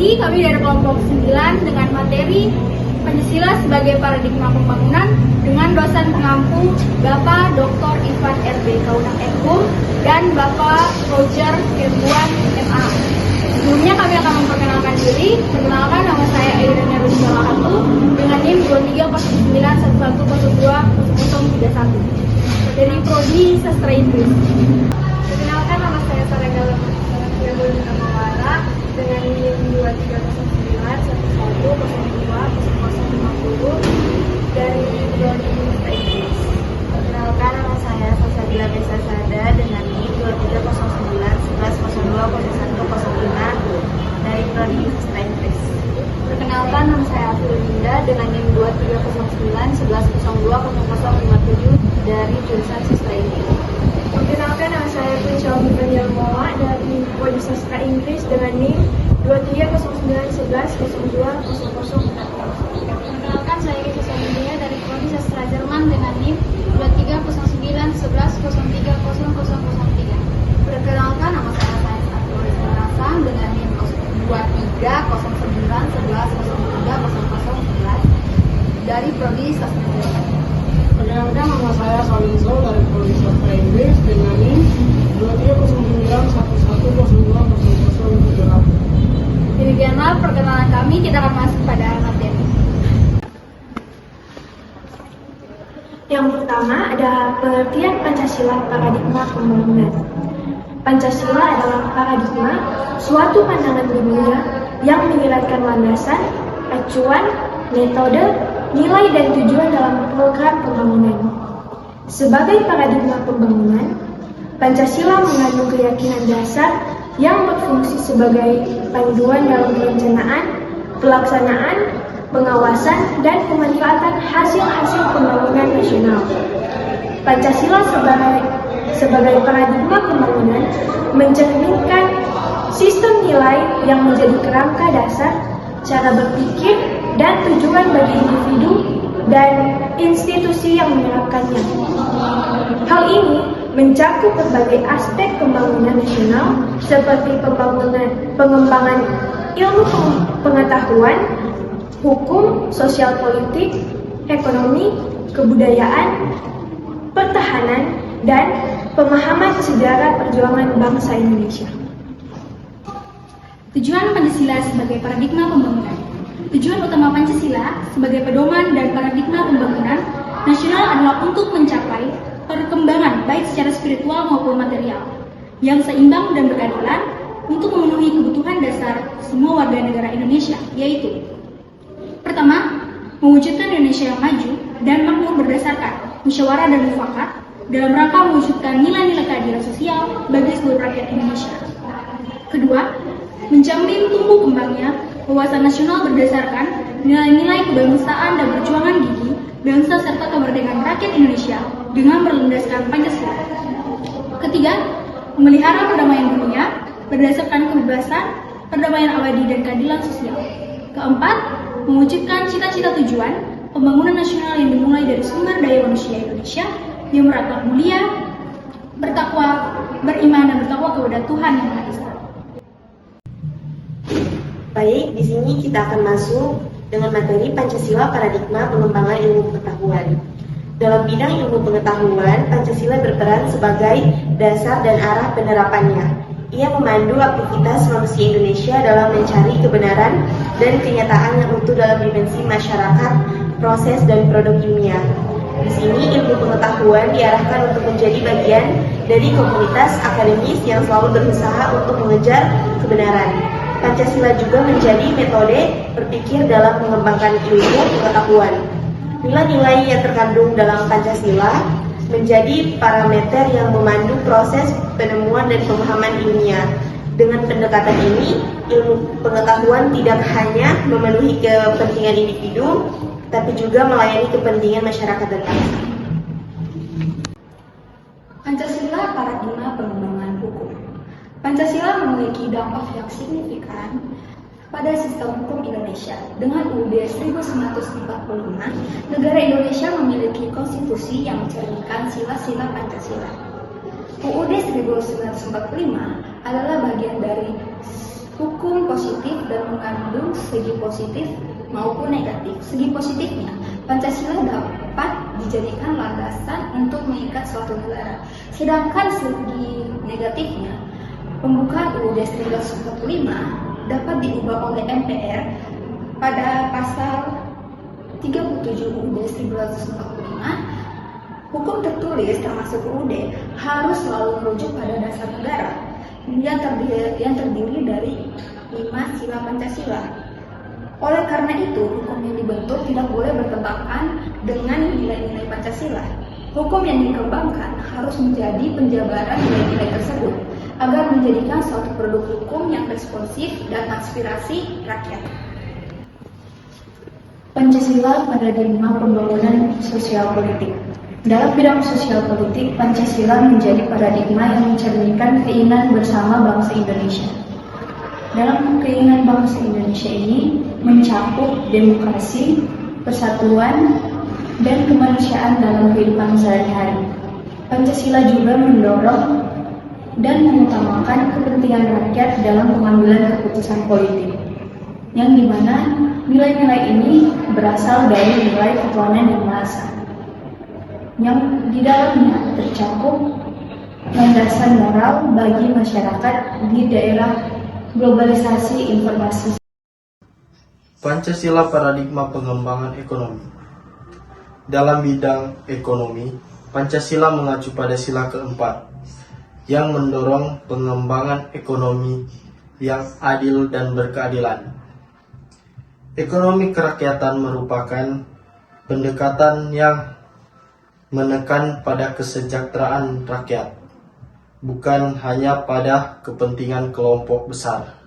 lagi kami dari kelompok 9 dengan materi Pancasila sebagai paradigma pembangunan dengan dosen pengampu Bapak Dr. Ivan R.B. Kaunang Eko dan Bapak Roger Kembuan MA. Sebelumnya kami akan memperkenalkan diri. Perkenalkan, nama saya Airina Rujalahatu dengan NIM 230911020031. Materi Prodi Sastra Inggris. Perkenalkan, nama saya Saragala Mawara dengan NIM 230911020050 dari Prodi Sastra Inggris. Perkenalkan, nama saya Salsabila Besasada dengan NIM 230911020105 dari Prodi Sastra Inggris. Perkenalkan, nama saya Afilinda dengan NIM 230911020057 dari jurusan Sastra Inggris. Perkenalkan, nama saya Prince Moa dari Prodi Sastra Inggris dengan NIM 230911020044. Perkenalkan, saya Eka Sonia dari Prodi Sastra Jerman dengan NIM 230911030003. Perkenalkan, nama saya Sains Arturis Marasang dengan NIM 230911030009 dari Prodi Sastra Jerman. Perkenalkan, nama saya Salinso dari Prodi Sastra Inggris dengan NIM 230911020078. Demikianlah perkenalan kami, kita akan masuk pada materi. Yang pertama ada pengertian Pancasila paradigma pembangunan. Pancasila adalah paradigma, suatu pandangan dunia yang menyiratkan landasan, acuan, metode, nilai dan tujuan dalam program pembangunan. Sebagai paradigma pembangunan, Pancasila mengandung keyakinan dasar yang berfungsi sebagai panduan dalam perencanaan, pelaksanaan, pengawasan, dan pemanfaatan hasil-hasil pembangunan nasional. Pancasila sebagai paradigma pembangunan mencerminkan sistem nilai yang menjadi kerangka dasar, cara berpikir, dan tujuan bagi individu dan institusi yang menerapkannya. Hal ini mencakup berbagai aspek pembangunan nasional seperti pengembangan ilmu pengetahuan, hukum, sosial politik, ekonomi, kebudayaan, pertahanan, dan pemahaman sejarah perjuangan bangsa Indonesia. Tujuan Pancasila sebagai paradigma pembangunan. Tujuan utama Pancasila sebagai pedoman dan paradigma pembangunan nasional adalah untuk mencapai perkembangan baik secara spiritual maupun material yang seimbang dan berkeadilan untuk memenuhi kebutuhan dasar semua warga negara Indonesia, yaitu pertama, mewujudkan Indonesia yang maju dan makmur berdasarkan musyawarah dan mufakat dalam rangka mewujudkan nilai-nilai keadilan sosial bagi seluruh rakyat Indonesia. Kedua, menjamin tumbuh kembangnya wawasan nasional berdasarkan nilai-nilai kebangsaan dan perjuangan gigi bangsa serta kemerdekaan rakyat Indonesia dengan berlandaskan Pancasila. Ketiga, memelihara perdamaian dunia berdasarkan kebebasan, perdamaian abadi dan keadilan sosial. Keempat, mewujudkan cita-cita tujuan pembangunan nasional yang dimulai dari sumber daya manusia Indonesia yang berakhlak mulia, bertakwa, beriman dan bertakwa kepada Tuhan Yang Maha Esa. Baik, di sini kita akan masuk dengan materi Pancasila paradigma pengembangan ilmu pengetahuan. Dalam bidang ilmu pengetahuan, Pancasila berperan sebagai dasar dan arah penerapannya. Ia memandu aktivitas manusia Indonesia dalam mencari kebenaran dan kenyataan yang utuh dalam dimensi masyarakat, proses, dan produk ilmiah. Di sini ilmu pengetahuan diarahkan untuk menjadi bagian dari komunitas akademis yang selalu berusaha untuk mengejar kebenaran. Pancasila juga menjadi metode berpikir dalam mengembangkan ilmu pengetahuan. Nilai-nilai yang terkandung dalam Pancasila menjadi parameter yang memandu proses penemuan dan pemahaman ilmiah. Dengan pendekatan ini, ilmu pengetahuan tidak hanya memenuhi kepentingan individu, tapi juga melayani kepentingan masyarakat dan bangsa. Pancasila paradigma pengembangan hukum. Pancasila memiliki dampak yang signifikan pada sistem hukum Indonesia. Dengan UUD 1945, negara Indonesia memiliki konstitusi yang mencerminkan sila-sila Pancasila. UUD 1945 adalah bagian dari Hukum positif dan mengandung segi positif maupun negatif. Segi positifnya, Pancasila dapat dijadikan landasan untuk mengikat suatu negara. Sedangkan segi negatifnya, pembukaan UUD 1945 dapat diubah oleh MPR pada pasal 37 UUD 1945. Hukum tertulis termasuk UUD harus selalu merujuk pada dasar negara yang terdiri dari 5 sila Pancasila. Oleh karena itu, hukum yang dibentuk tidak boleh bertentangan dengan nilai-nilai Pancasila. Hukum yang dikembangkan harus menjadi penjabaran nilai-nilai tersebut agar menjadikan suatu produk hukum yang responsif dan aspirasi rakyat. Pancasila paradigma pembangunan sosial politik. Dalam bidang sosial politik, Pancasila menjadi paradigma yang mencerminkan keinginan bersama bangsa Indonesia. Dalam keinginan bangsa Indonesia ini mencakup demokrasi, persatuan, dan kemanusiaan dalam kehidupan sehari-hari. Pancasila juga mendorong dan mengutamakan kepentingan rakyat dalam pengambilan keputusan politik, yang dimana nilai-nilai ini berasal dari nilai ketuhanan yang Maha Esa, yang di dalamnya tercakup landasan moral bagi masyarakat di daerah globalisasi informasi. Pancasila paradigma pengembangan ekonomi. Dalam bidang ekonomi, Pancasila mengacu pada sila keempat yang mendorong pengembangan ekonomi yang adil dan berkeadilan. Ekonomi kerakyatan merupakan pendekatan yang menekan pada kesejahteraan rakyat, bukan hanya pada kepentingan kelompok besar.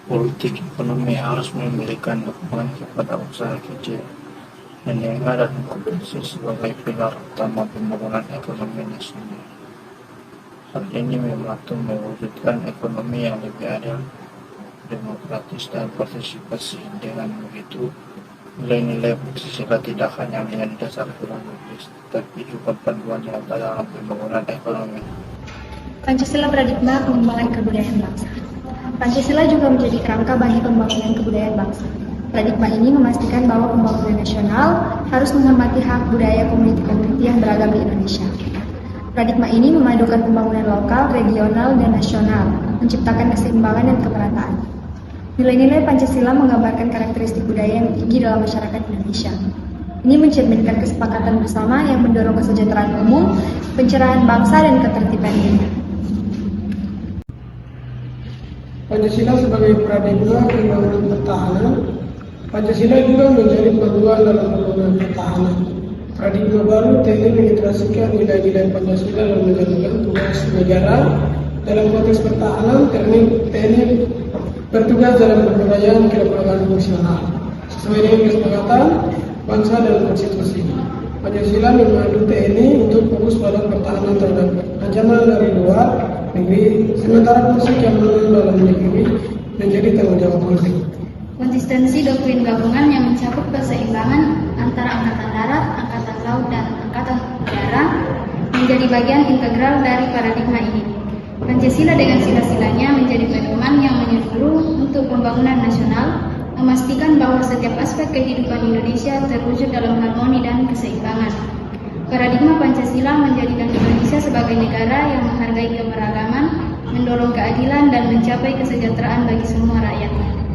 Politik ekonomi harus memberikan dukungan kepada usaha kecil, menengah dan kooperasi sebagai pilar utama pembangunan ekonomi nasional. Hal ini membantu mewujudkan ekonomi yang lebih adil, demokratis, dan partisipasi. Dengan begitu, nilai-nilai Pancasila tidak hanya menjadi dasar filosofis, tapi juga panduan nyata dalam pembangunan ekonomi. Pancasila paradigma pengembangan kebudayaan bangsa. Pancasila juga menjadi kerangka bagi pembangunan kebudayaan bangsa. Paradigma ini memastikan bahwa pembangunan nasional harus menghormati hak budaya komuniti-komuniti yang beragam di Indonesia. Paradigma ini memadukan pembangunan lokal, regional, dan nasional, menciptakan keseimbangan dan kemerataan. Nilai-nilai Pancasila menggambarkan karakteristik budaya yang tinggi dalam masyarakat Indonesia. Ini mencerminkan kesepakatan bersama yang mendorong kesejahteraan umum, pencerahan bangsa, dan ketertiban dunia. Pancasila sebagai paradigma pembangunan pertahanan. Pancasila juga menjadi panduan dalam pembangunan pertahanan. Paradigma baru TNI mengintegrasikan nilai-nilai Pancasila dan menjadikan tugas negara dalam konteks pertahanan. TNI bertugas dalam pemberdayaan kelembagaan fungsional sesuai dengan kesepakatan bangsa dan konstitusi. Pancasila memandu TNI untuk fokus pada pertahanan terhadap ancaman dari luar negeri, sementara fungsi keamanan dalam negeri menjadi tanggung jawab politik. Konsistensi doktrin gabungan yang mencakup keseimbangan antara angkatan darat, angkatan laut, dan angkatan udara menjadi bagian integral dari paradigma ini. Pancasila dengan sila-silanya menjadi pedoman yang menyeluruh untuk pembangunan nasional, memastikan bahwa setiap aspek kehidupan Indonesia terwujud dalam harmoni dan keseimbangan. Paradigma Pancasila menjadikan Indonesia sebagai negara yang menghargai keberagaman, mendorong keadilan, dan mencapai kesejahteraan bagi semua rakyatnya.